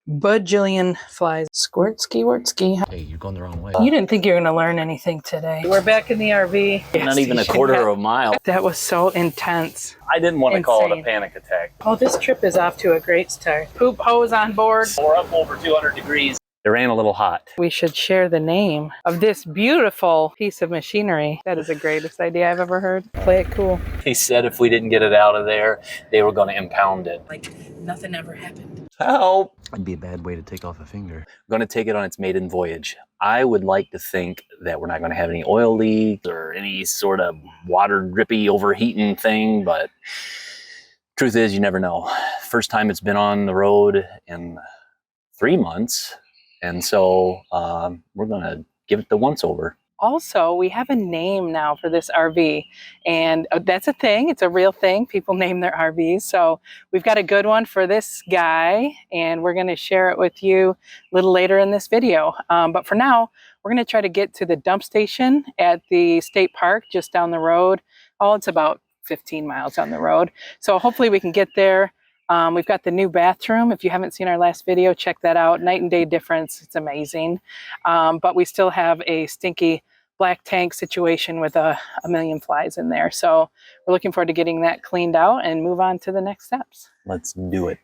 bajillion flies. Squirtski, wortski. Hey, you're going the wrong way. You didn't think you were going to learn anything today. We're back in the RV. Not even a quarter of a mile. That was so intense. I didn't want to call it a panic attack. Oh, this trip is off to a great start. Poop hose on board. We're up over 200 degrees. It ran a little hot. We should share the name of this beautiful piece of machinery. That is the greatest idea I've ever heard. Play it cool. They said if we didn't get it out of there, they were going to impound it. Like nothing ever happened. Help! It'd be a bad way to take off a finger. I'm going to take it on its maiden voyage. I would like to think that we're not going to have any oil leaks or any sort of water drippy overheating thing, but truth is, you never know. First time it's been on the road in 3 months. And so we're going to give it the once over. Also, we have a name now for this RV, and that's a thing. It's a real thing. People name their RVs. So we've got a good one for this guy, and we're going to share it with you a little later in this video. But for now, we're going to try to get to the dump station at the state park just down the road. Oh, it's about 15 miles down the road. So hopefully we can get there. We've got the new bathroom. If you haven't seen our last video, check that out. Night and day difference. It's amazing. But we still have a stinky black tank situation with a million flies in there. So we're looking forward to getting that cleaned out and move on to the next steps. Let's do it.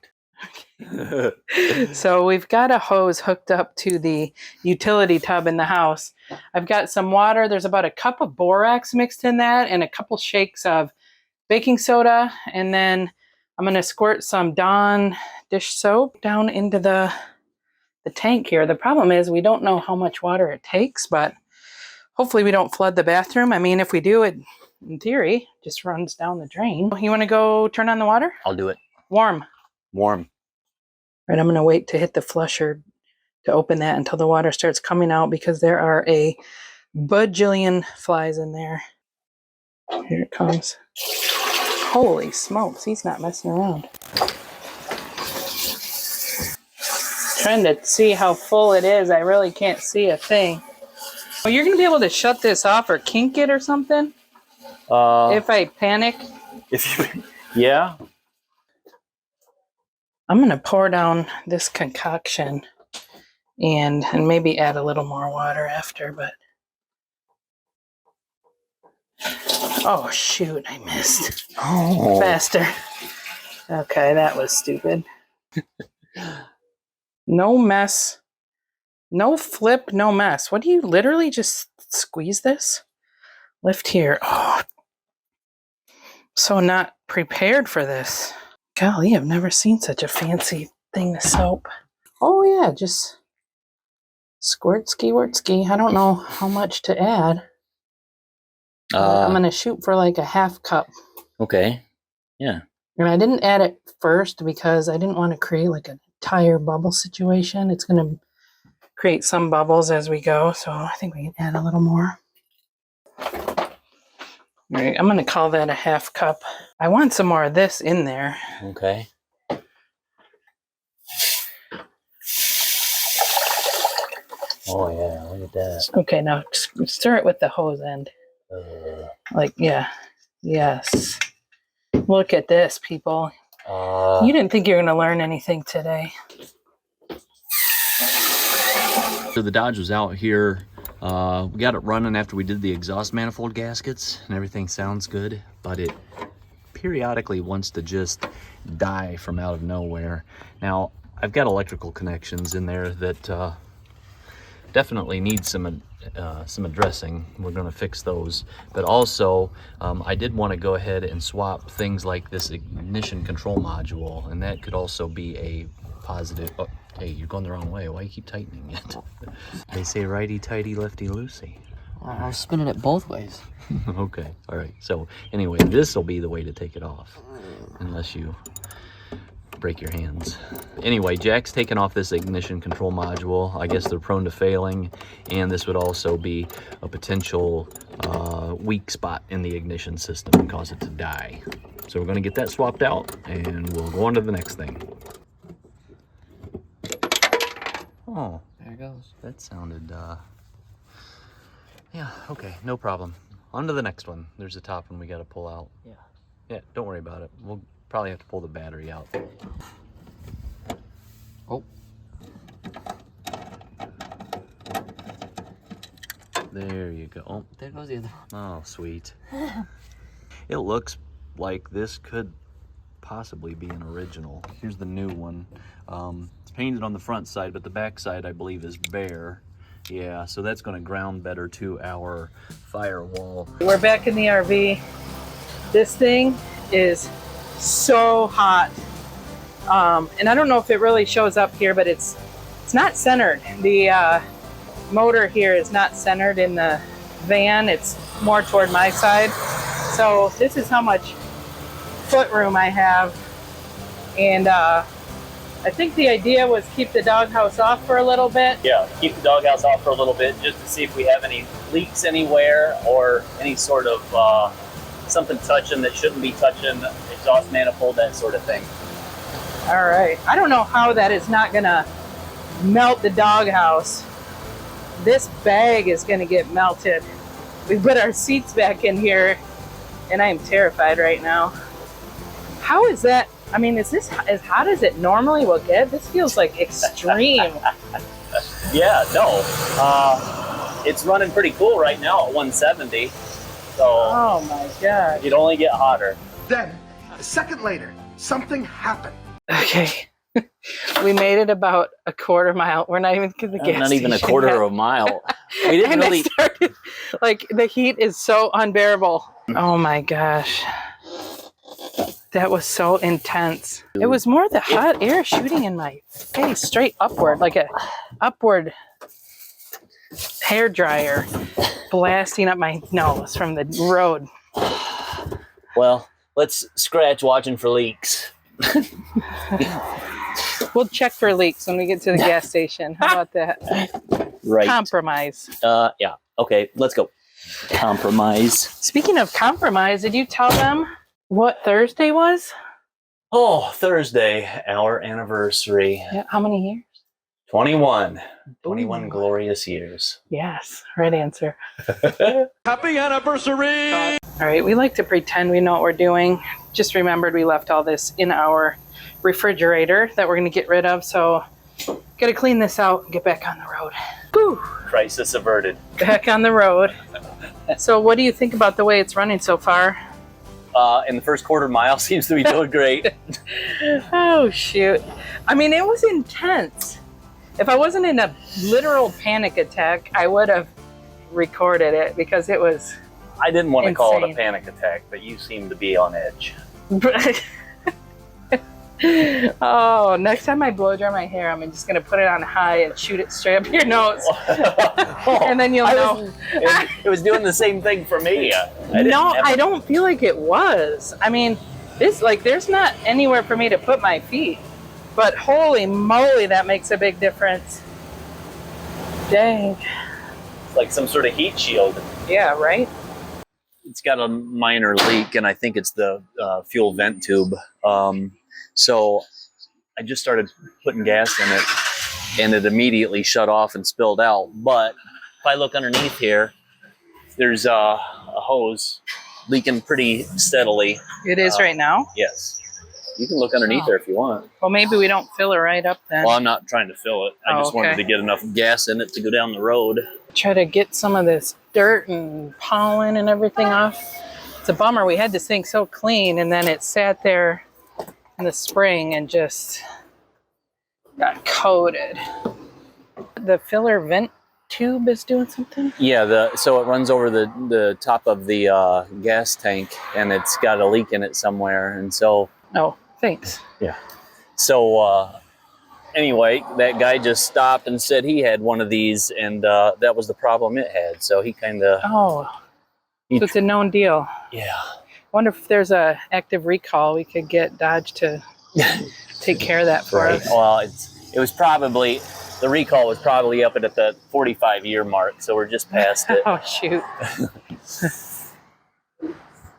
So we've got a hose hooked up to the utility tub in the house. I've got some water. There's about a cup of borax mixed in that and a couple shakes of baking soda. And then I'm going to squirt some Dawn dish soap down into the tank here. The problem is we don't know how much water it takes, but hopefully we don't flood the bathroom. I mean, if we do, it, in theory, just runs down the drain. You want to go turn on the water? I'll do it. Warm. Warm. Right, I'm going to wait to hit the flusher to open that until the water starts coming out because there are a bajillion flies in there. Here it comes. Holy smokes, he's not messing around. Trying to see how full it is. I really can't see a thing. Oh, you're going to be able to shut this off or kink it or something? If I panic? Yeah. I'm going to pour down this concoction and maybe add a little more water after, but... Oh, shoot, I missed. Oh. Faster. Okay, that was stupid. No mess. No flip, no mess. What do you literally just squeeze this? Lift here. Oh. So not prepared for this. Golly, I've never seen such a fancy thing of soap. Oh, yeah, just squirtski, wortski. I don't know how much to add. I'm going to shoot for like a half cup. Okay. Yeah. And I didn't add it first because I didn't want to create like a tire bubble situation. It's going to create some bubbles as we go. So I think we can add a little more. All right, I'm going to call that a half cup. I want some more of this in there. Okay. Oh, yeah. Look at that. Okay, now stir it with the hose end. Like, yeah. Yes. Look at this, people. You didn't think you were going to learn anything today. So the Dodge was out here. We got it running after we did the exhaust manifold gaskets and everything sounds good, but it periodically wants to just die from out of nowhere. Now, I've got electrical connections in there that definitely need some addressing. We're going to fix those, but also I did want to go ahead and swap things like this ignition control module, and that could also be a positive. Oh, hey, you're going the wrong way. Why you keep tightening it? They say righty tighty, lefty loosey. I was spinning it both ways. Okay, all right. So anyway, this will be the way to take it off, unless you break your hands. Anyway, Jack's taken off this ignition control module. I guess they're prone to failing, and this would also be a potential weak spot in the ignition system and cause it to die. So we're going to get that swapped out, and we'll go on to the next thing. Oh, There it goes. that sounded, yeah, okay, no problem. On to the next one. There's a top one we got to pull out. Yeah. Yeah, don't worry about it. We'll probably have to pull the battery out. Oh. There you go. Oh, There goes the other one. oh sweet. It looks like this could possibly be an original. Here's the new one. It's painted on the front side, but the back side I believe is bare. Yeah, so that's going to ground better to our firewall. We're back in the RV. This thing is so hot. And I don't know if it really shows up here, but it's not centered. The motor here is not centered in the van. It's more toward my side. So this is how much foot room I have. And I think the idea was keep the doghouse off for a little bit. Yeah, keep the doghouse off for a little bit just to see if we have any leaks anywhere or any sort of something touching that shouldn't be touching, exhaust manifold, that sort of thing. All right. I don't know how that is not gonna melt the doghouse. This bag is gonna get melted. We put our seats back in here and I am terrified right now. How is that? I mean, is this as hot as it normally will get? This feels like extreme. Yeah, no. It's running pretty cool right now at 170. So Oh my God. it'd only get hotter. Then, a second later, something happened. Okay. We made it about a quarter mile. We're not even to the gas Not even a station quarter yet. of a mile. We didn't And really. I started, like, the heat is so unbearable. Oh my gosh. That was so intense. It was more the hot air shooting in my face, straight upward, like a upward hair dryer blasting up my nose from the road. Well, let's scratch watching for leaks. We'll check for leaks when we get to the gas station. How about that? Right. Compromise. Yeah. Okay, let's go. Compromise. Speaking of compromise, did you tell them what Thursday was? Oh, Thursday, our anniversary. Yeah, how many years? 21. 21 Ooh. glorious years. Yes, right answer. Happy anniversary! All right, we like to pretend we know what we're doing. Just remembered we left all this in our refrigerator that we're going to get rid of, so got to clean this out and get back on the road. Woo! Crisis averted. Back on the road. So what do you think about the way it's running so far? In the first quarter mile seems to be doing great. Oh, shoot. I mean, it was intense. If I wasn't in a literal panic attack, I would have recorded it because it was I didn't want to call it a insane. panic attack, but you seem to be on edge. Oh, next time I blow dry my hair, I'm just gonna put it on high and shoot it straight up your nose, and then you'll know. It was doing the same thing for me. No, I don't feel like it was. I mean, there's not anywhere for me to put my feet, but holy moly, that makes a big difference. Dang. It's like some sort of heat shield. Yeah, right? It's got a minor leak, and I think it's the fuel vent tube. So I just started putting gas in it, and it immediately shut off and spilled out. But if I look underneath here, there's a hose leaking pretty steadily. It is right now. Yes. You can look underneath there if you want. Well, maybe we don't fill it right up then. Well, I'm not trying to fill it. I Oh, just wanted okay. to get enough gas in it to go down the road. Try to get some of this dirt and pollen and everything off. It's a bummer. We had this thing so clean, and then it sat there in the spring and just got coated. The filler vent tube is doing something? Yeah, so it runs over the top of the gas tank, and it's got a leak in it somewhere. And so, Oh, thanks. anyway, that guy just stopped and said he had one of these, and that was the problem it had. So he kind of, Oh, so it's a known deal. yeah. Wonder if there's a active recall we could get Dodge to take care of that for us. Well, it was probably, the recall was probably up at the 45-year mark, so we're just past it. Oh, shoot.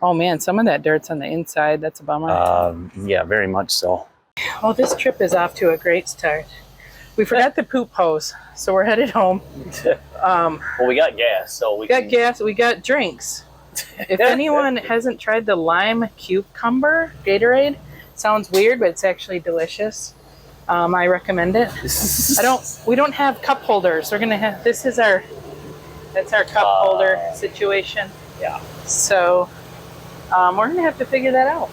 Oh, man, some of that dirt's on the inside. That's a bummer. Yeah, very much so. Well, this trip is off to a great start. We forgot the poop hose, so we're headed home. Well, we got gas, so we Got gas, we got drinks. If anyone hasn't tried the lime cucumber Gatorade, sounds weird, but it's actually delicious. I recommend it. We don't have cup holders. We're gonna have, this is our That's our cup holder situation. Yeah. So we're gonna have to figure that out.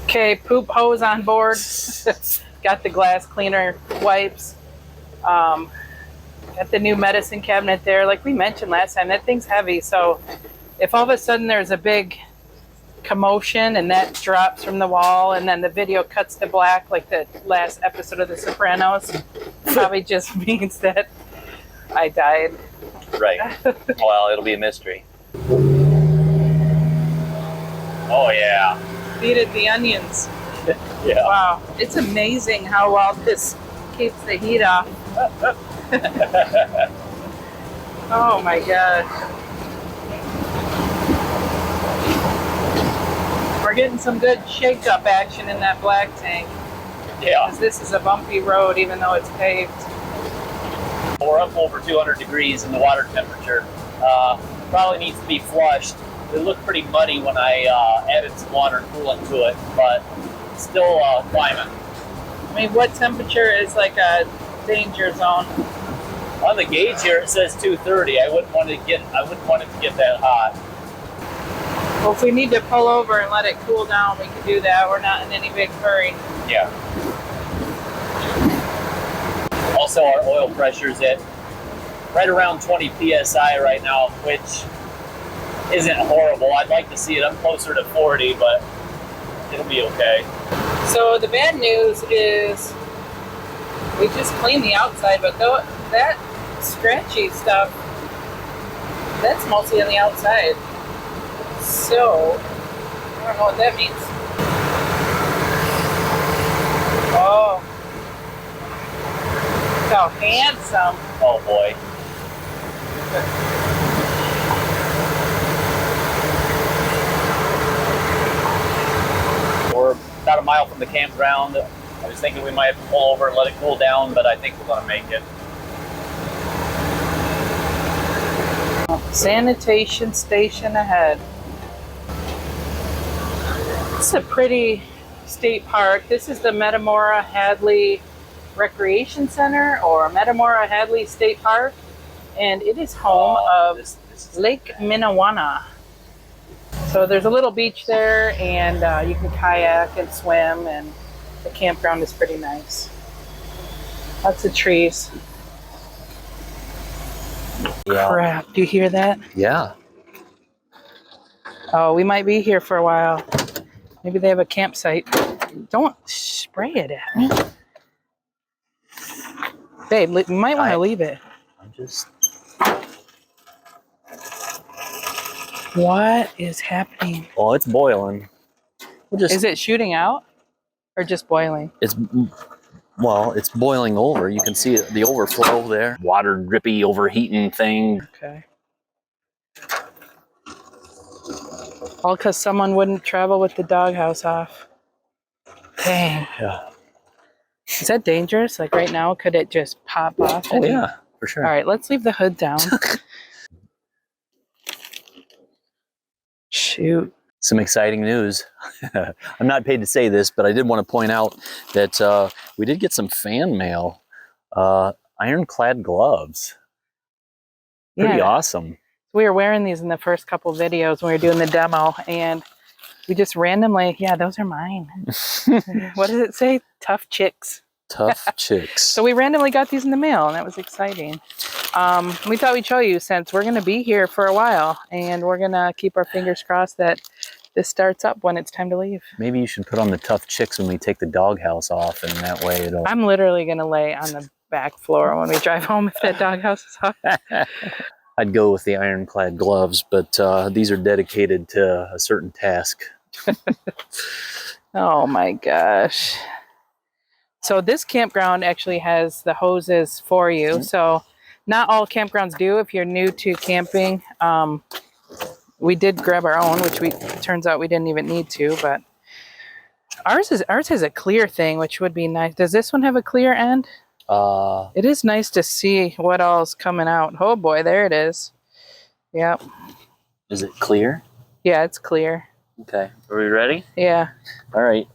Okay, poop hose on board. Got the glass cleaner wipes. Got the new medicine cabinet there. Like we mentioned last time, that thing's heavy. So if all of a sudden there's a big commotion and that drops from the wall and then the video cuts to black like the last episode of The Sopranos, probably just means that I died. Right. Well, it'll be a mystery. Oh, yeah. Beaded the onions. Yeah. Wow. It's amazing how well this keeps the heat off. Oh my gosh. We're getting some good shake-up action in that black tank. Yeah. Because this is a bumpy road even though it's paved. We're up over 200 degrees in the water temperature. Probably needs to be flushed. It looked pretty muddy when I added some water and coolant to it, but still climbing. I mean, what temperature is like a danger zone? On the gauge here it says 230. I wouldn't want it to get that hot. Well, if we need to pull over and let it cool down, we can do that. We're not in any big hurry. Yeah. Also, our oil pressure's at right around 20 psi right now, which isn't horrible. I'd like to see it up closer to 40, but it'll be okay. So the bad news is we just cleaned the outside, but that scratchy stuff, that's mostly on the outside. So, I don't know what that means. Oh. Look how handsome. Oh boy. We're about a mile from the campground. I was thinking we might have to pull over and let it cool down, but I think we're gonna make it. Sanitation station ahead. It's a pretty state park. This is the Metamora-Hadley Recreation Center or Metamora-Hadley State Park, and it is home of Lake Minnewanna. So there's a little beach there, and you can kayak and swim, and the campground is pretty nice. Lots of trees. Yeah. Crap, do you hear that? Yeah. Oh, we might be here for a while. Maybe they have a campsite. Don't spray it at me. Babe, you might want to leave it. I'm just... What is happening? Oh, it's boiling. Is it shooting out or just boiling? Well, it's boiling over. You can see the overflow there. Water drippy overheating thing. Okay. All because someone wouldn't travel with the doghouse off. Dang. Yeah. Is that dangerous? Like right now, could it just pop off? Oh, yeah, for sure. All right, let's leave the hood down. Shoot. Some exciting news. I'm not paid to say this, but I did want to point out that we did get some fan mail. Ironclad gloves. Pretty awesome. We were wearing these in the first couple videos when we were doing the demo, and we just randomly, yeah, those are mine. What does it say? Tough chicks. Tough chicks. So we randomly got these in the mail, and that was exciting. We thought we'd show you since we're going to be here for a while, and we're going to keep our fingers crossed that this starts up when it's time to leave. Maybe you should put on the tough chicks when we take the doghouse off, and that way it'll... I'm literally going to lay on the back floor when we drive home if that doghouse is off. I'd go with the ironclad gloves, but these are dedicated to a certain task. Oh my gosh. So this campground actually has the hoses for you. So not all campgrounds do. If you're new to camping, we did grab our own, which turns out we didn't even need to, but ours has a clear thing, which would be nice. Does this one have a clear end? It is nice to see what all's coming out. Oh boy, there it is. Yep. Is it clear? Yeah, it's clear. Okay. Are we ready? Yeah. All right.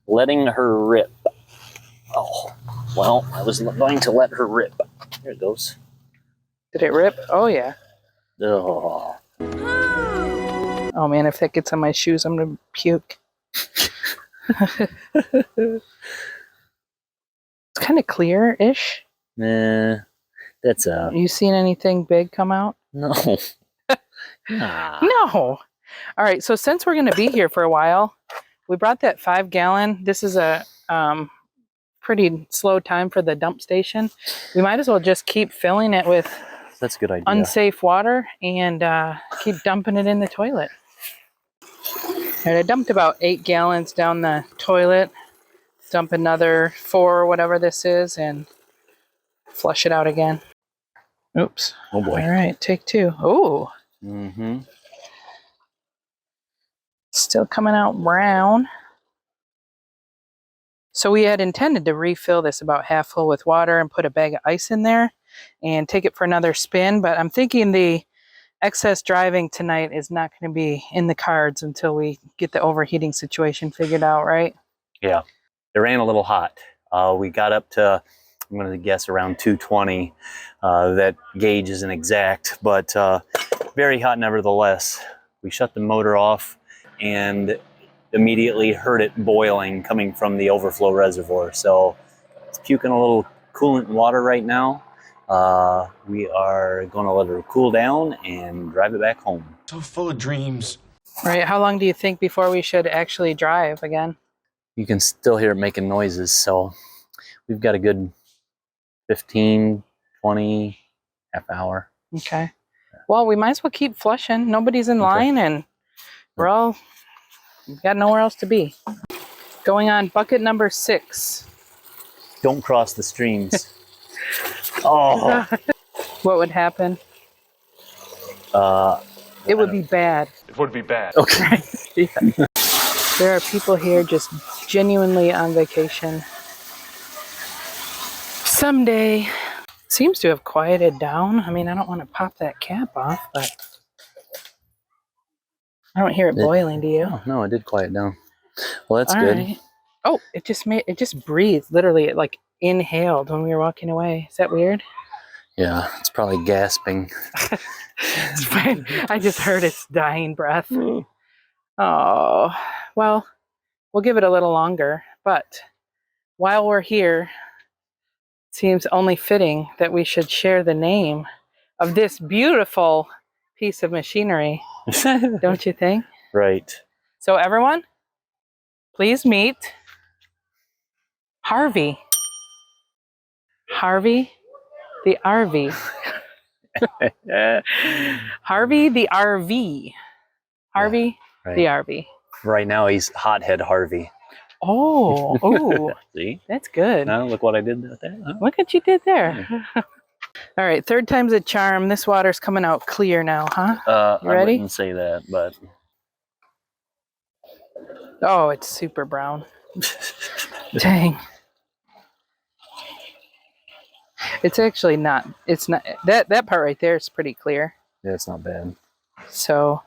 Letting her rip. Oh, well, I was going to let her rip. There it goes. Did it rip? Oh, yeah. Oh. Oh, man, if that gets on my shoes, I'm going to puke. It's kind of clear-ish. Nah, that's You seen anything big come out? no. Nah. No. All right, so since we're going to be here for a while, we brought that 5-gallon. This is a pretty slow time for the dump station. We might as well just keep filling it with That's a good idea. unsafe water and keep dumping it in the toilet. And I dumped about 8 gallons down the toilet. Dump another 4 or whatever this is and flush it out again. Oops. Oh boy. All right, take 2. Oh. Mm-hmm. Still coming out brown. So we had intended to refill this about half full with water and put a bag of ice in there and take it for another spin. But I'm thinking the excess driving tonight is not going to be in the cards until we get the overheating situation figured out, right? Yeah. It ran a little hot. We got up to, I'm going to guess, around 220. That gauge isn't exact, but very hot nevertheless. We shut the motor off and immediately heard it boiling coming from the overflow reservoir. So it's puking a little coolant water right now. We are going to let her cool down and drive it back home. So full of dreams. Right. How long do you think before we should actually drive again? You can still hear it making noises, so we've got a good 15, 20, half hour. Okay. Well, we might as well keep flushing. Nobody's in line and we've got nowhere else to be. Going on bucket number 6. Don't cross the streams. Oh. What would happen? It would be bad. It would be bad. Okay. Yeah. There are people here just genuinely on vacation. Someday. Seems to have quieted down. I mean, I don't want to pop that cap off, but I don't hear it boiling, do you? Oh, no, it did quiet down. Well, that's All good. right. Oh, it just breathed. Literally, it like inhaled when we were walking away. Is that weird? Yeah, it's probably gasping. It's fine. I just heard its dying breath. Oh, well, we'll give it a little longer. But while we're here, it seems only fitting that we should share the name of this beautiful piece of machinery. Don't you think? Right. So everyone, please meet Harvey. Harvey the RV. Harvey the RV. Harvey Right. the RV. Right now, he's Hothead Harvey. Oh, ooh, See? that's good. Now, look what I did there. Huh? Look what you did there. All right, 3rd time's a charm. This water's coming out clear now, huh? You ready? I wouldn't say that, but... Oh, it's super brown. Dang. It's actually not. It's not. That part right there is pretty clear. Yeah, it's not bad. So,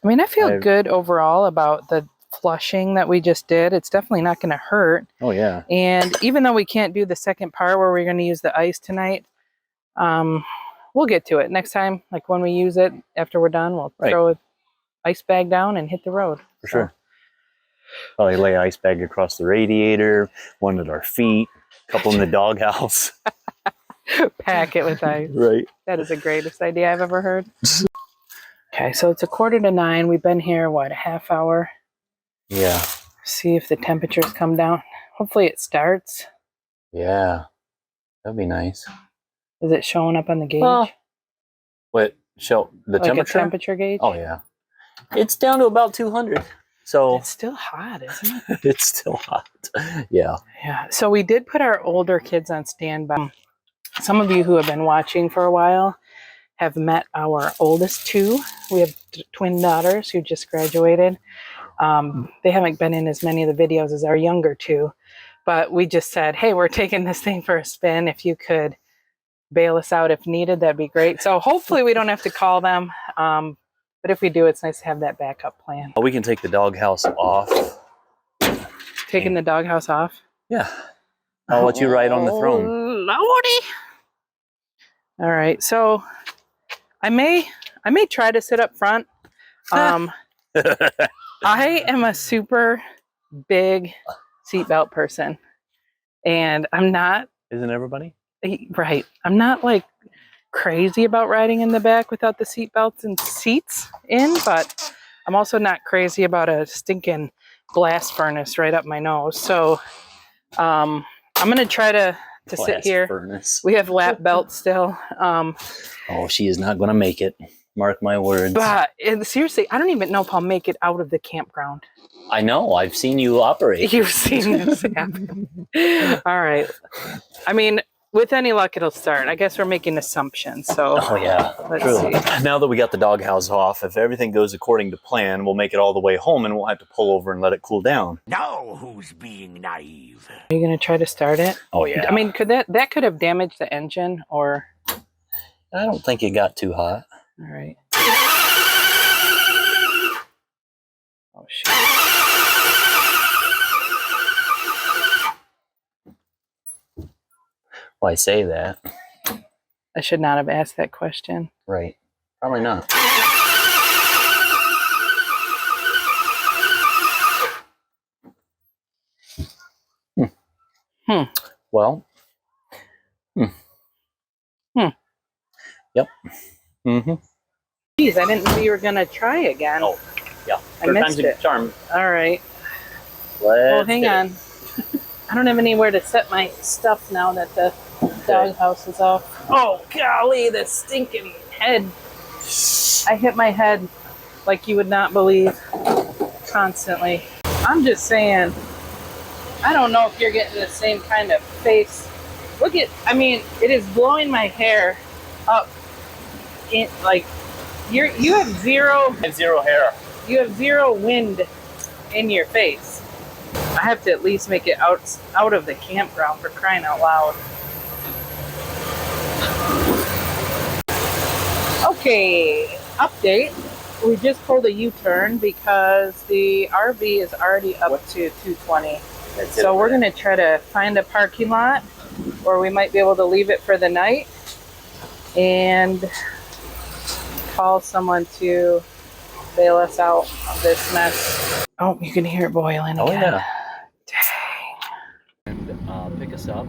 I mean, I feel good overall about the flushing that we just did. It's definitely not going to hurt. Oh, yeah. And even though we can't do the second part where we're going to use the ice tonight, we'll get to it next time. Like when we use it after we're done, we'll throw an ice bag down and hit the road. For sure. Probably lay an ice bag across the radiator, one at our feet, a couple in the doghouse. Pack it with ice. Right. That is the greatest idea I've ever heard. Okay, so it's 8:45. We've been here, what, a half hour? Yeah. See if the temperatures come down. Hopefully it starts. Yeah. That'd be nice. Is it showing up on the gauge? What? Show the like temperature? A temperature gauge? Oh, yeah. It's down to about 200. So it's still hot, isn't it? It's still hot. Yeah. Yeah. So we did put our older kids on standby. Some of you who have been watching for a while have met our oldest 2. We have twin daughters who just graduated. They haven't been in as many of the videos as our younger 2, but we just said, hey, we're taking this thing for a spin. If you could bail us out if needed, that'd be great. So hopefully we don't have to call them. But if we do, it's nice to have that backup plan. We can take the doghouse off. Taking the doghouse off? Yeah. I'll let you ride on the throne. Lordy. All right, so I may try to sit up front. I am a super big seatbelt person, and I'm not. Isn't everybody? Right. I'm not like crazy about riding in the back without the seatbelts and seats in, but I'm also not crazy about a stinking blast furnace right up my nose. So I'm gonna try to sit Blast here. furnace. We have lap belts still. Oh, she is not going to make it. Mark my words. But seriously, I don't even know if I'll make it out of the campground. I know. I've seen you operate. You've seen this happen. All right. I mean, with any luck, it'll start. I guess we're making assumptions. So, Oh, yeah. let's Truly. see. Now that we got the doghouse off, if everything goes according to plan, we'll make it all the way home and we'll have to pull over and let it cool down. Now who's being naive? Are you going to try to start it? Oh, yeah. I mean, could that could have damaged the engine or... I don't think it got too hot. All right. Oh, shit. Well, I say that. I should not have asked that question. Right. Probably not. Well. Yep. Geez, I didn't know you were going to try again. Oh, yeah. I Third missed time's a it. charm. All right. Well, Hang on. I don't have anywhere to set my stuff now that the doghouse is off. Oh, golly, the stinking head. I hit my head like you would not believe constantly. I'm just saying, I don't know if you're getting the same kind of face. Look at, I mean, it is blowing my hair up. In, like, you have zero hair. You have zero wind in your face. I have to at least make it out of the campground, for crying out loud. Okay, update. We just pulled a U-turn because the RV is already up to 220. So we're gonna try to find a parking lot where we might be able to leave it for the night and call someone to bail us out of this mess. Oh, you can hear it boiling again. yeah. Dang. And pick us up.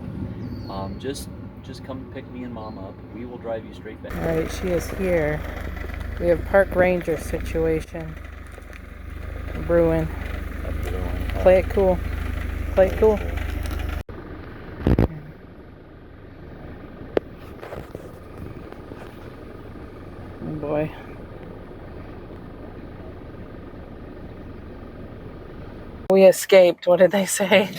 Just come pick me and Mom up. We will drive you straight back. All right, she is here. We have park ranger situation brewing. Play it cool. Play it cool. Oh boy. We escaped. What did they say?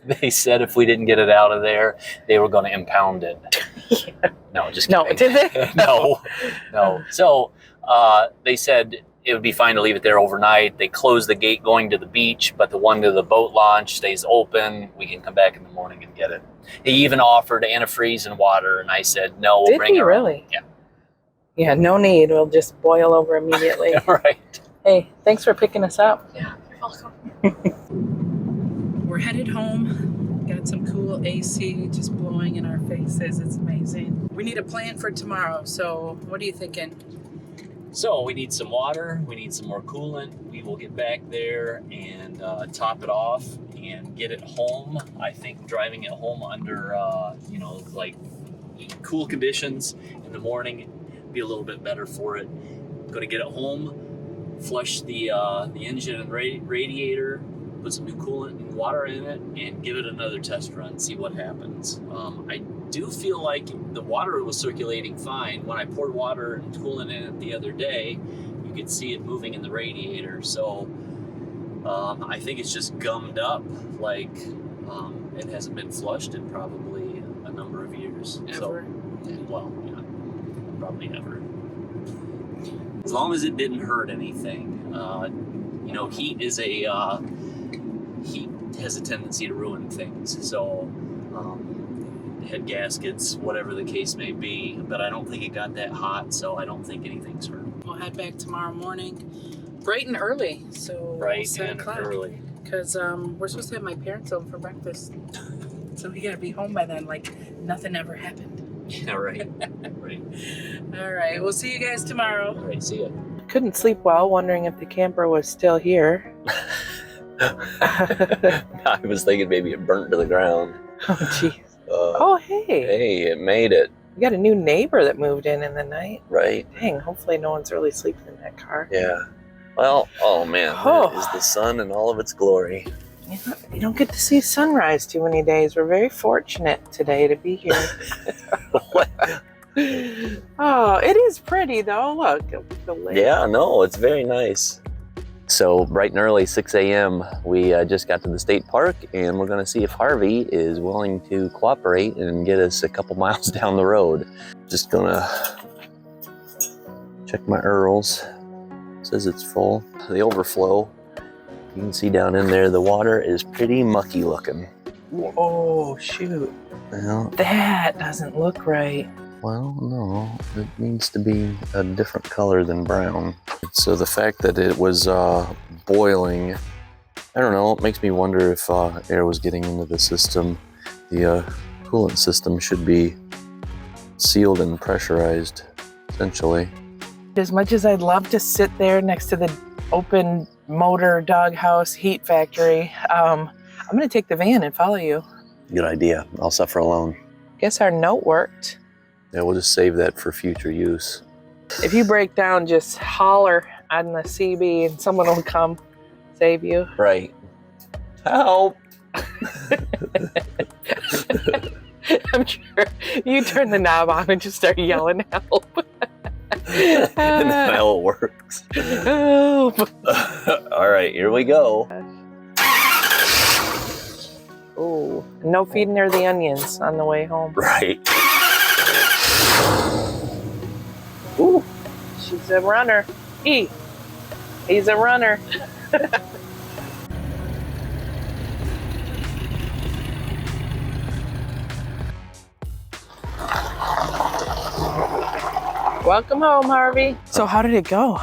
They said if we didn't get it out of there, they were going to impound it. No, just kidding. No, did they? No. So they said it would be fine to leave it there overnight. They closed the gate going to the beach, but the one to the boat launch stays open. We can come back in the morning and get it. He even offered antifreeze and water, and I said no. We'll Did bring he our really? own. Yeah. Yeah, no need. We'll just boil over immediately. Right. Hey, thanks for picking us up. Yeah, you're welcome. We're headed home. Got some cool AC just blowing in our faces. It's amazing. We need a plan for tomorrow. So what are you thinking? So we need some water. We need some more coolant. We will get back there and top it off and get it home. I think driving it home under, like cool conditions in the morning be a little bit better for it. Going to get it home, flush the engine and radiator, put some new coolant and water in it, and give it another test run, see what happens. I do feel like the water was circulating fine. When I poured water and coolant in it the other day, you could see it moving in the radiator. So I think it's just gummed up, like it hasn't been flushed in probably a number of years. Ever? So, well, yeah, probably never. As long as it didn't hurt anything. Heat is heat has a tendency to ruin things. So head gaskets, whatever the case may be, but I don't think it got that hot, so I don't think anything's hurt. We'll head back tomorrow morning, bright and early. So Bright 7 and o'clock. early. Because we're supposed to have my parents home for breakfast. So we gotta be home by then, like nothing ever happened. Yeah, right. Right. All right, we'll see you guys tomorrow. All right, see ya. Couldn't sleep well, wondering if the camper was still here. I was thinking maybe it burnt to the ground. Oh, geez. Uh, Oh, hey. Hey, it made it. We got a new neighbor that moved in the night. Right. Dang, hopefully no one's really sleeping in that car. Yeah. Well, oh man, Oh. that is the sun in all of its glory. You don't get to see sunrise too many days. We're very fortunate today to be here. What? Oh, it is pretty though. Look, the lake. Yeah, no, it's very nice. So bright and early, 6 a.m., we just got to the state park, and we're going to see if Harvey is willing to cooperate and get us a couple miles down the road. Just going to check my Earls. It says it's full. The overflow, you can see down in there, the water is pretty mucky looking. Oh, shoot. Well, That doesn't look right. well, no, it needs to be a different color than brown. So the fact that it was boiling, I don't know, it makes me wonder if air was getting into the system. The coolant system should be sealed and pressurized, essentially. As much as I'd love to sit there next to the open motor doghouse heat factory, I'm going to take the van and follow you. Good idea. I'll suffer alone. Guess our note worked. Yeah, we'll just save that for future use. If you break down, just holler on the CB and someone will come save you. Right. Help! I'm sure you turn the knob on and just start yelling help. And then how it works. Help. All right, here we go. Oh, no feeding her the onions on the way home. Right. Ooh. She's a runner. He's a runner. Welcome home, Harvey. So how did it go?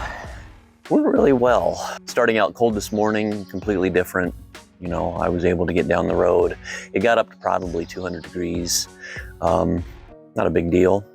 Went really well. Starting out cold this morning, completely different. You know, I was able to get down the road. It got up to probably 200 degrees. Not a big deal.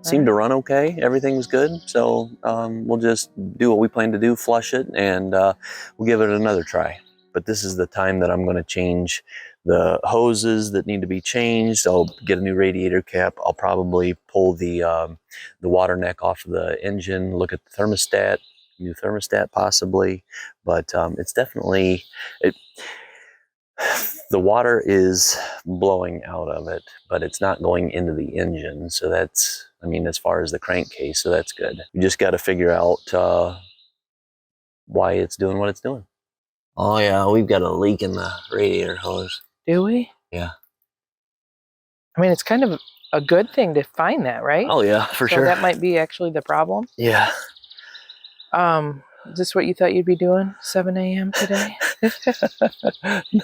Seemed to run okay. Everything was good. So we'll just do what we plan to do, flush it, and we'll give it another try. But this is the time that I'm going to change the hoses that need to be changed. I'll get a new radiator cap. I'll probably pull the water neck off of the engine, look at the thermostat, new thermostat possibly. But it's definitely, the water is blowing out of it, but it's not going into the engine. So that's, I mean, as far as the crankcase, so that's good. We just got to figure out why it's doing what it's doing. Oh yeah, we've got a leak in the radiator hose. Do we? Yeah. I mean, it's kind of a good thing to find that, right? Oh yeah, for So sure. that might be actually the problem. Yeah. Is this what you thought you'd be doing 7 a.m. today?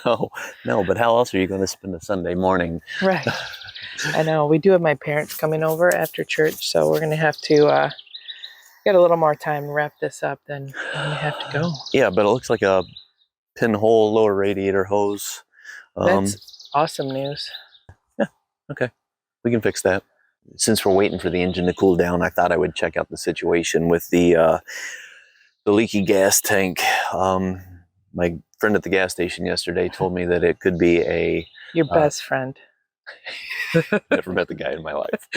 No, but how else are you going to spend a Sunday morning? Right. I know. We do have my parents coming over after church, so we're going to have to get a little more time to wrap this up, then we have to go. Yeah, but it looks like a pinhole lower radiator hose. That's awesome news. Yeah, okay. We can fix that. Since we're waiting for the engine to cool down, I thought I would check out the situation with the leaky gas tank. My friend at the gas station yesterday told me that it could be Your best friend. Never met the guy in my life.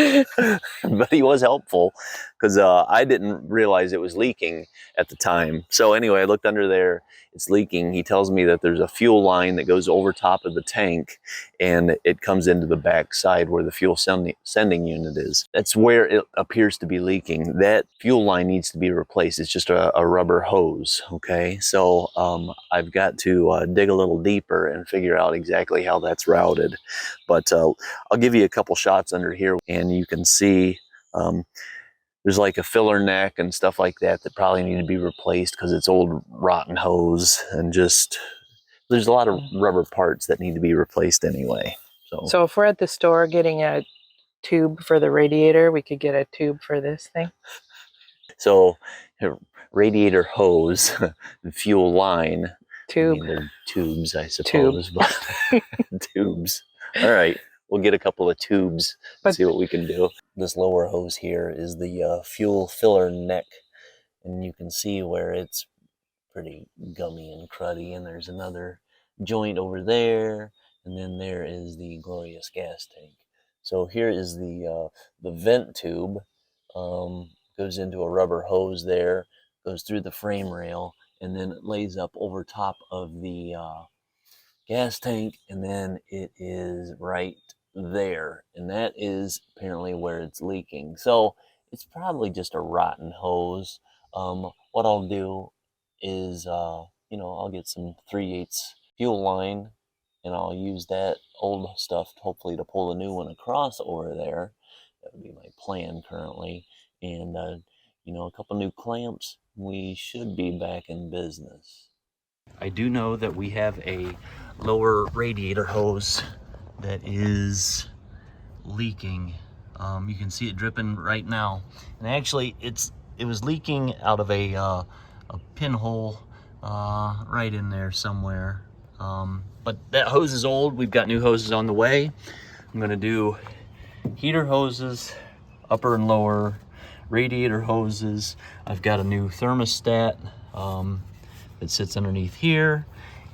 But he was helpful because I didn't realize it was leaking at the time. So anyway, I looked under there. It's leaking. He tells me that there's a fuel line that goes over top of the tank and it comes into the back side where the fuel sending unit is. That's where it appears to be leaking. That fuel line needs to be replaced. It's just a rubber hose, okay? So I've got to dig a little deeper and figure out exactly how that's routed. But I'll give you a couple shots under here and you can see there's like a filler neck and stuff like that that probably need to be replaced because it's old rotten hose, and just there's a lot of rubber parts that need to be replaced anyway. So if we're at the store getting a tube for the radiator, we could get a tube for this thing. So radiator hose, fuel line, Tube. I mean, they're tubes, I suppose, but tubes. All right. we'll get a couple of tubes, But- see what we can do. This lower hose here is the fuel filler neck, and you can see where it's pretty gummy and cruddy, and there's another joint over there, and then there is the glorious gas tank. So here is the vent tube, goes into a rubber hose there, goes through the frame rail, and then it lays up over top of the gas tank, and then it is right there, and that is apparently where it's leaking. So it's probably just a rotten hose. What I'll do is, I'll get some 3/8 fuel line, and I'll use that old stuff hopefully to pull a new one across over there. That would be my plan currently. And, a couple new clamps, we should be back in business. I do know that we have a lower radiator hose that is leaking. You can see it dripping right now, and actually it was leaking out of a pinhole right in there somewhere. But that hose is old. We've got new hoses on the way. I'm gonna do heater hoses, upper and lower, radiator hoses. I've got a new thermostat that sits underneath here,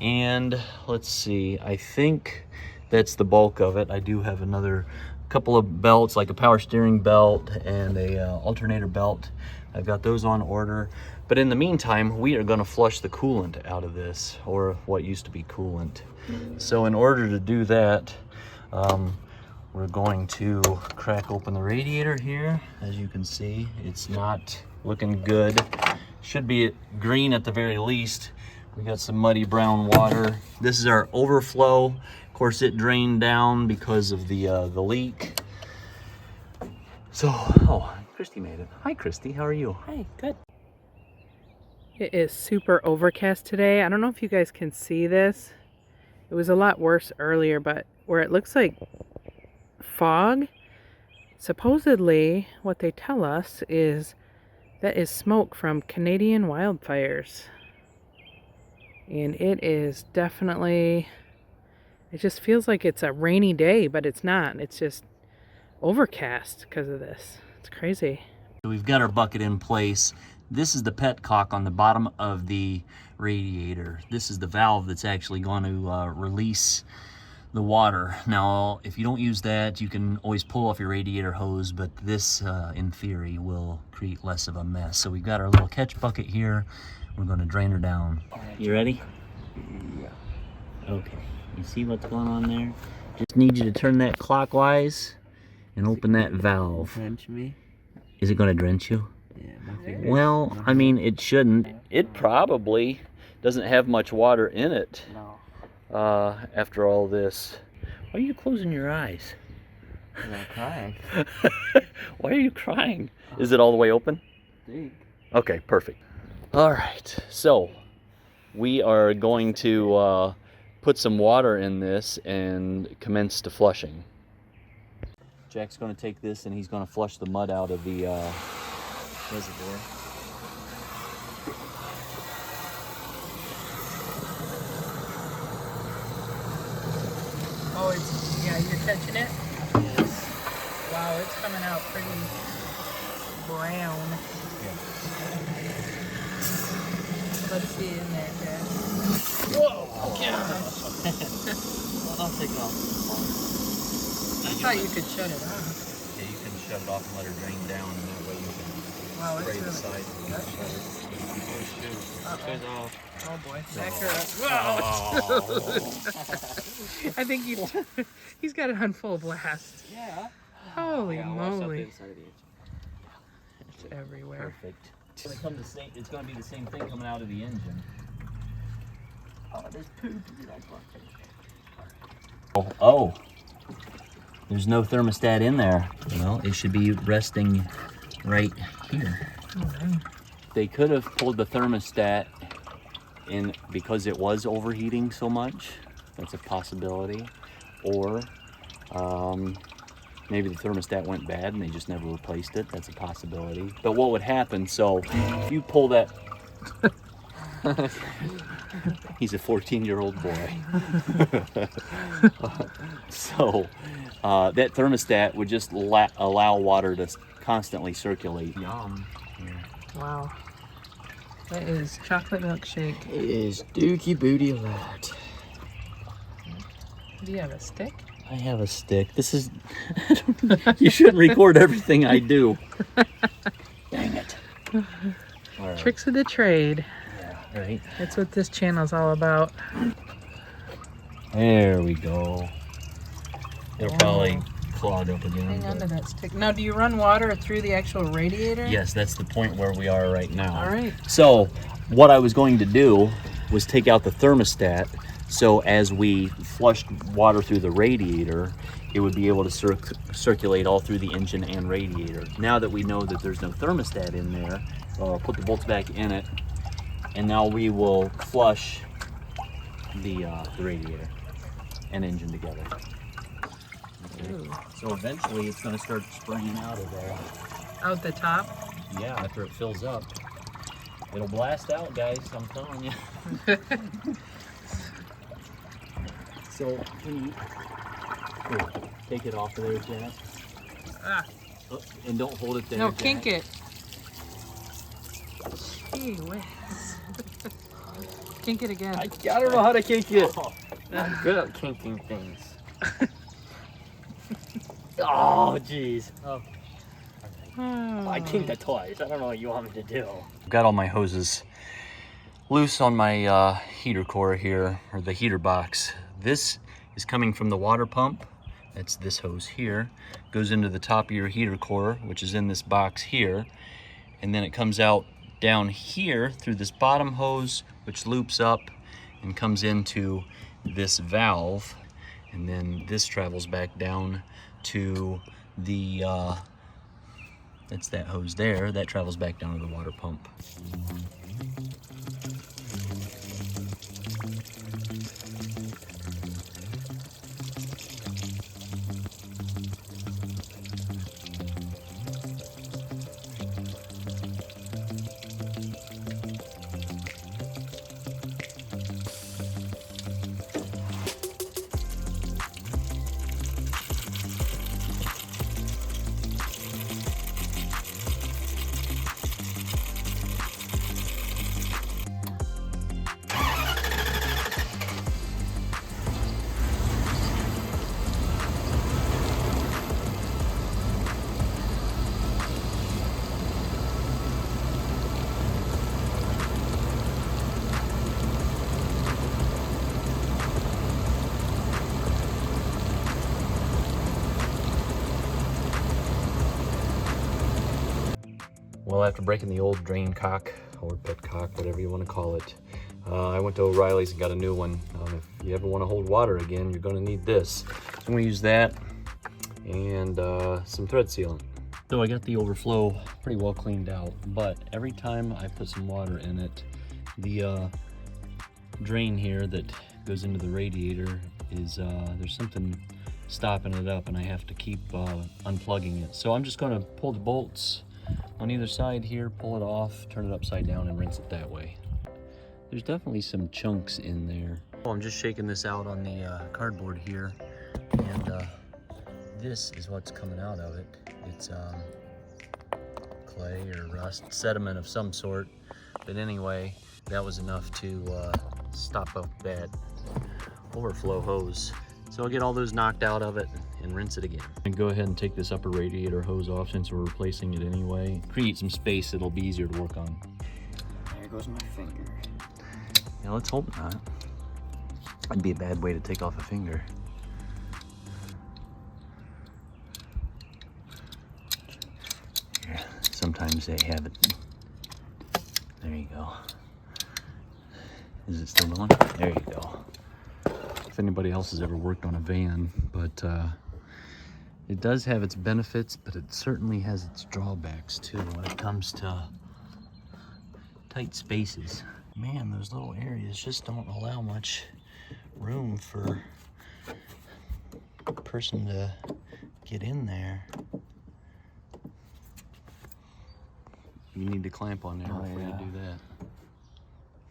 and let's see, I think that's the bulk of it. I do have another couple of belts, like a power steering belt and a alternator belt. I've got those on order, but in the meantime we are going to flush the coolant out of this, or what used to be coolant. So in order to do that, we're going to crack open the radiator here. As you can see, it's not looking good. Should be green at the very least. We got some muddy brown water. This is our overflow. Of course, it drained down because of the leak. So, Christy made it. Hi, Christy. How are you? Hi, good. It is super overcast today. I don't know if you guys can see this. It was a lot worse earlier, but where it looks like fog, supposedly what they tell us is that is smoke from Canadian wildfires. And it is definitely, it just feels like it's a rainy day, but it's not. It's just overcast because of this. It's crazy. So we've got our bucket in place. This is the petcock on the bottom of the radiator. This is the valve that's actually going to release the water. Now, if you don't use that, you can always pull off your radiator hose, but this, in theory, will create less of a mess. So we've got our little catch bucket here. We're going to drain her down. You ready? Yeah. Okay. You see what's going on there? Just need you to turn that clockwise and open that valve. Drench me? Is it going to drench you? Yeah, my finger. Well, I mean, it shouldn't. It probably doesn't have much water in it. No. After all this. Why are you closing your eyes? I'm not crying. Why are you crying? Is it all the way open? Think. Okay, perfect. All right, so we are going to put some water in this and commence to flushing. Jack's going to take this and he's going to flush the mud out of the reservoir. Oh, it's, yeah, you're catching it? Yes. Wow, it's coming out pretty brown. Let's see in there, Jack. Whoa! Yeah. I'll take it off. I thought you could shut it off. Yeah, you can shut it off and let her drain down, and that way you can Wow, it's spray the really, side. uh-oh. Oh boy, back her up. Whoa! I think he's got it on full blast. Yeah. Holy Yeah, watch out the moly. inside of the engine. It's everywhere. Perfect. It's going to be the same thing coming out of the engine. Oh, there's poop. Oh, there's no thermostat in there. Well, it should be resting right here. They could have pulled the thermostat in because it was overheating so much. That's a possibility. Or maybe the thermostat went bad and they just never replaced it. That's a possibility. But what would happen, so if you pull that He's a 14-year-old boy. So that thermostat would just allow water to constantly circulate. Yum. Here. Wow. That is chocolate milkshake. It is dookie booty alert. Do you have a stick? I have a stick. This is... You shouldn't record everything I do. Dang it. All right. Tricks of the trade. Yeah, right. That's what this channel's all about. There we go. It'll probably clog up again. Hang on to that stick. Now, do you run water through the actual radiator? Yes, that's the point where we are right now. All right. So what I was going to do was take out the thermostat, so as we flushed water through the radiator, it would be able to circulate all through the engine and radiator. Now that we know that there's no thermostat in there, I'll put the bolts back in it, and now we will flush the radiator and engine together. Okay. So eventually it's going to start spraying out of there. Out the top? Yeah, after it fills up. It'll blast out, guys, I'm telling you. So, here, take it off of there, Jack. Ah. Oh, and don't hold it there, No, Jack. kink it. Gee whiz. Kink it again. I don't know how to kink it. I'm good at kinking things. Oh, jeez. Oh. I kinked it twice. I don't know what you want me to do. I've got all my hoses loose on my heater core here, or the heater box. This is coming from the water pump. That's this hose here. Goes into the top of your heater core, which is in this box here. And then it comes out down here through this bottom hose, which loops up and comes into this valve. And then this travels back down to the, that's that hose there. That travels back down to the water pump. Well, after breaking the old drain cock, or petcock, whatever you want to call it, I went to O'Reilly's and got a new one. If you ever want to hold water again, you're going to need this. I'm going to use that and some thread sealant. So I got the overflow pretty well cleaned out, but every time I put some water in it, the drain here that goes into the radiator is, there's something stopping it up, and I have to keep unplugging it. So I'm just going to pull the bolts on either side here, pull it off, turn it upside down, and rinse it that way. There's definitely some chunks in there. Oh, I'm just shaking this out on the cardboard here, and this is what's coming out of it. It's clay or rust, sediment of some sort. But anyway, that was enough to stop up that overflow hose. So I'll get all those knocked out of it and rinse it again. And go ahead and take this upper radiator hose off since we're replacing it anyway. Create some space, it'll be easier to work on. There goes my finger. Yeah, let's hope not. That'd be a bad way to take off a finger. Here, sometimes they have it. There you go. Is it still going? There you go. If anybody else has ever worked on a van, but it does have its benefits, but it certainly has its drawbacks too when it comes to tight spaces. Man, those little areas just don't allow much room for a person to get in there. You need to clamp on there before you do that.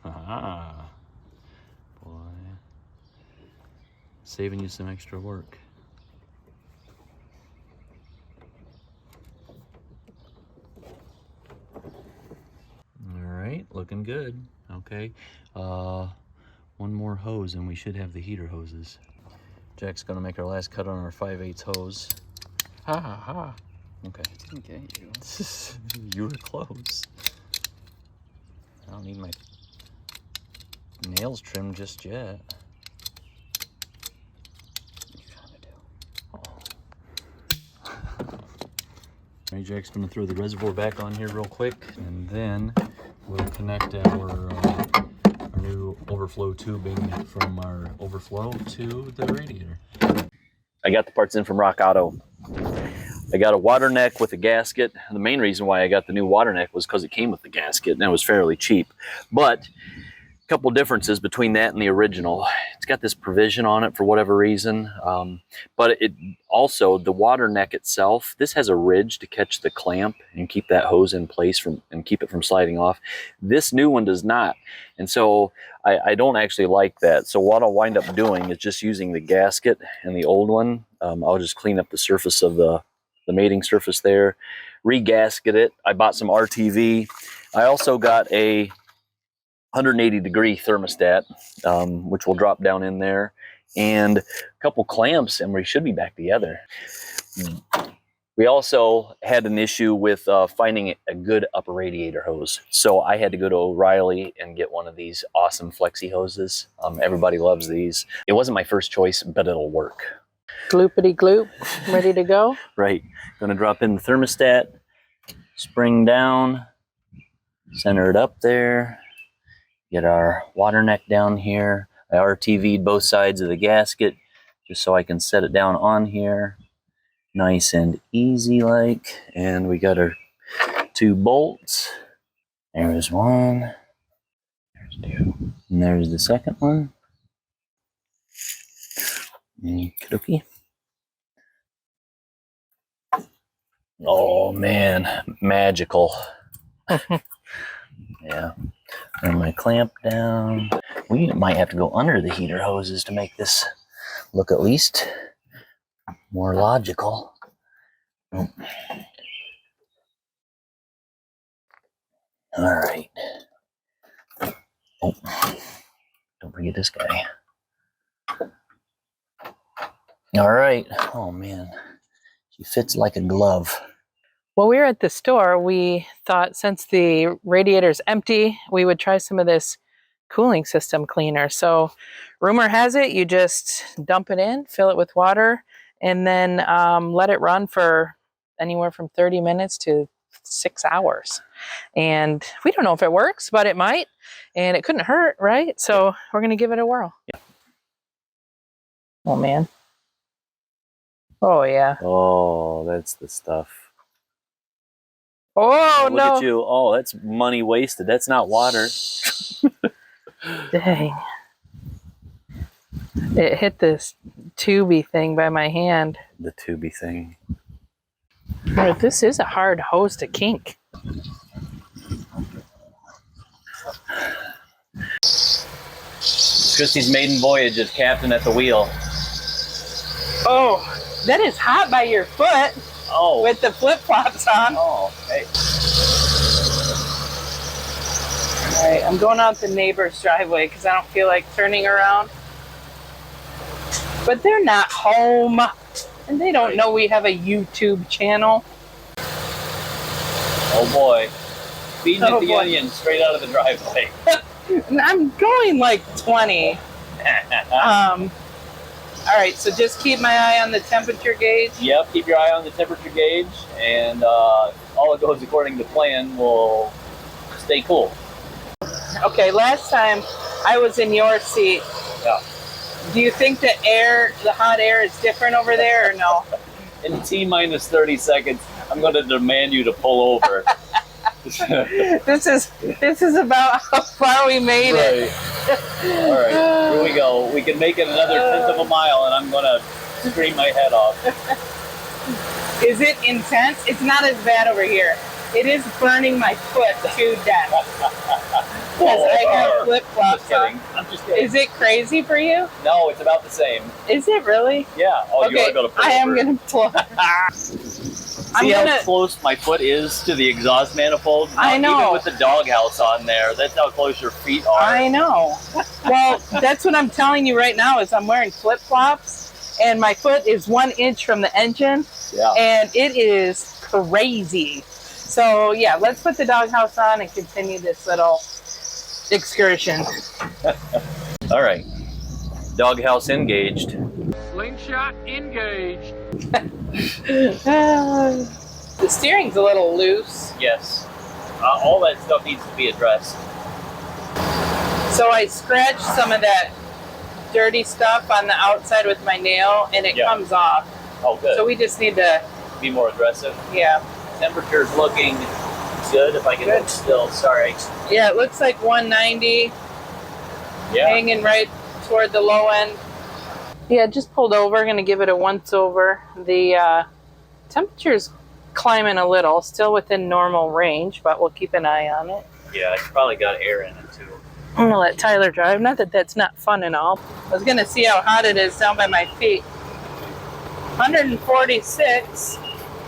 Aha. saving you some extra work. All right, looking good. Okay, one more hose and we should have the heater hoses. Jack's gonna make our last cut on our 5/8 hose. Ha ha ha. Okay. Didn't get you. You were close. I don't need my nails trimmed just yet. You kind of do. All right, Jack's gonna throw the reservoir back on here real quick, and then we'll connect our new overflow tubing from our overflow to the radiator. I got the parts in from Rock Auto. I got a water neck with a gasket. The main reason why I got the new water neck was because it came with the gasket and it was fairly cheap. But a couple differences between that and the original. It's got this provision on it for whatever reason. But it also, the water neck itself, this has a ridge to catch the clamp and keep that hose in place and keep it from sliding off. This new one does not. And so I don't actually like that. So what I'll wind up doing is just using the gasket and the old one. I'll just clean up the surface of the mating surface there, re-gasket it. I bought some RTV. I also got a 180-degree thermostat, which will drop down in there, and a couple clamps, and we should be back together. We also had an issue with finding a good upper radiator hose. So I had to go to O'Reilly and get one of these awesome flexi hoses. Everybody loves these. It wasn't my first choice, but it'll work. Gloopity gloop, ready to go? Right, gonna drop in the thermostat, spring down, center it up there, get our water neck down here. I RTV'd both sides of the gasket just so I can set it down on here. Nice and easy like, and we got our 2 bolts. There's one, there's 2, and there's the second one. Okey-dokey. Oh man, magical. Yeah, and my clamp down. We might have to go under the heater hoses to make this look at least more logical. Oh. All right. Oh, don't forget this guy. All right. Oh man, she fits like a glove. Well, we were at the store. We thought since the radiator's empty, we would try some of this cooling system cleaner. So rumor has it, you just dump it in, fill it with water, and then let it run for anywhere from 30 minutes to 6 hours. And we don't know if it works, but it might, and it couldn't hurt, right? So we're going to give it a whirl. Yeah. Oh, man. Oh, yeah. Oh, that's the stuff. Oh, Look no. at you. Oh, that's money wasted. That's not water. Dang. It hit this tubey thing by my hand. The tubey thing. But this is a hard hose to kink. Christy's maiden voyage as captain at the wheel. Oh, that is hot by your foot. Oh. With the flip-flops on. Oh, hey. All right, I'm going out the neighbor's driveway because I don't feel like turning around. But they're not home, and they don't know we have a YouTube channel. Oh boy. Feeding Oh, it the boy. onion straight out of the driveway. And I'm going like 20. All right, so just keep my eye on the temperature gauge. Yep, keep your eye on the temperature gauge, and all that goes according to plan will stay cool. Okay, last time I was in your seat. Yeah. Do you think the hot air is different over there or no? In T-minus 30 seconds, I'm going to demand you to pull over. This is about how far we made it. All right, here we go. We can make it another 1/10 of a mile, and I'm going to scream my head off. Is it intense? It's not as bad over here. It is burning my foot to death. Because I have flip Just flops kidding. on. I'm just kidding. Is it crazy for you? No, it's about the same. Is it really? Yeah. Oh, you Okay, are going to pull I am over. going to pull. See how close my foot is to the exhaust manifold? I know. Even with the doghouse on there, that's how close your feet are. I know. Well, that's what I'm telling you right now is I'm wearing flip flops and my foot is 1 inch from the engine. Yeah. And it is crazy. So yeah, let's put the doghouse on and continue this little excursion. All right. Doghouse engaged. Slingshot engaged. The steering's a little loose. Yes. All that stuff needs to be addressed. So I scratched some of that dirty stuff on the outside with my nail and it comes off. Oh, good. So we just need to Be more aggressive. Yeah. Temperature's looking good. If I can hold still. Sorry. Yeah, it looks like 190. Yeah. Hanging right toward the low end. Yeah, just pulled over. Gonna give it a once over. The temperature's climbing a little, still within normal range, but we'll keep an eye on it. Yeah, it's probably got air in it too. I'm gonna let Tyler drive. Not that that's not fun and all. I was gonna see how hot it is down by my feet. 146.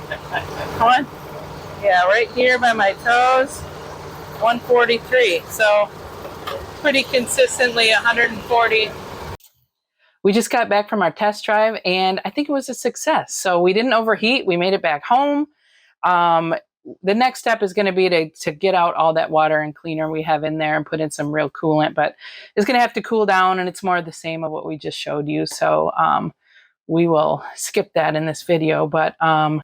Come on. Yeah, right here by my toes. 143. So pretty consistently 140. We just got back from our test drive and I think it was a success. So we didn't overheat. We made it back home. The next step is going to be to get out all that water and cleaner we have in there and put in some real coolant, but it's going to have to cool down and it's more of the same of what we just showed you. So we will skip that in this video, but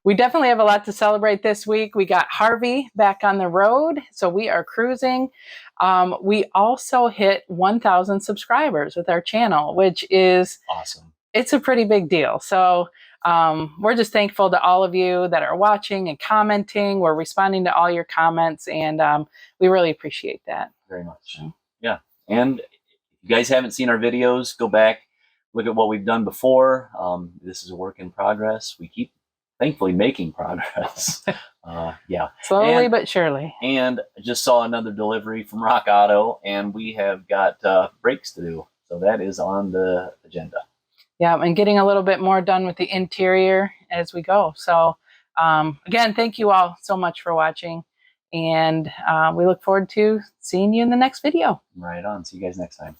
we definitely have a lot to celebrate this week. We got Harvey back on the road, so we are cruising. We also hit 1,000 subscribers with our channel, which is Awesome. It's a pretty big deal. So we're just thankful to all of you that are watching and commenting. We're responding to all your comments, and we really appreciate that. Very much. Yeah. And if you guys haven't seen our videos, go back, look at what we've done before. This is a work in progress. We keep, thankfully, making progress. Yeah. Slowly but surely. And I just saw another delivery from Rock Auto, and we have got brakes to do. So that is on the agenda. Yeah, and getting a little bit more done with the interior as we go. So again, thank you all so much for watching. And we look forward to seeing you in the next video. Right on. See you guys next time.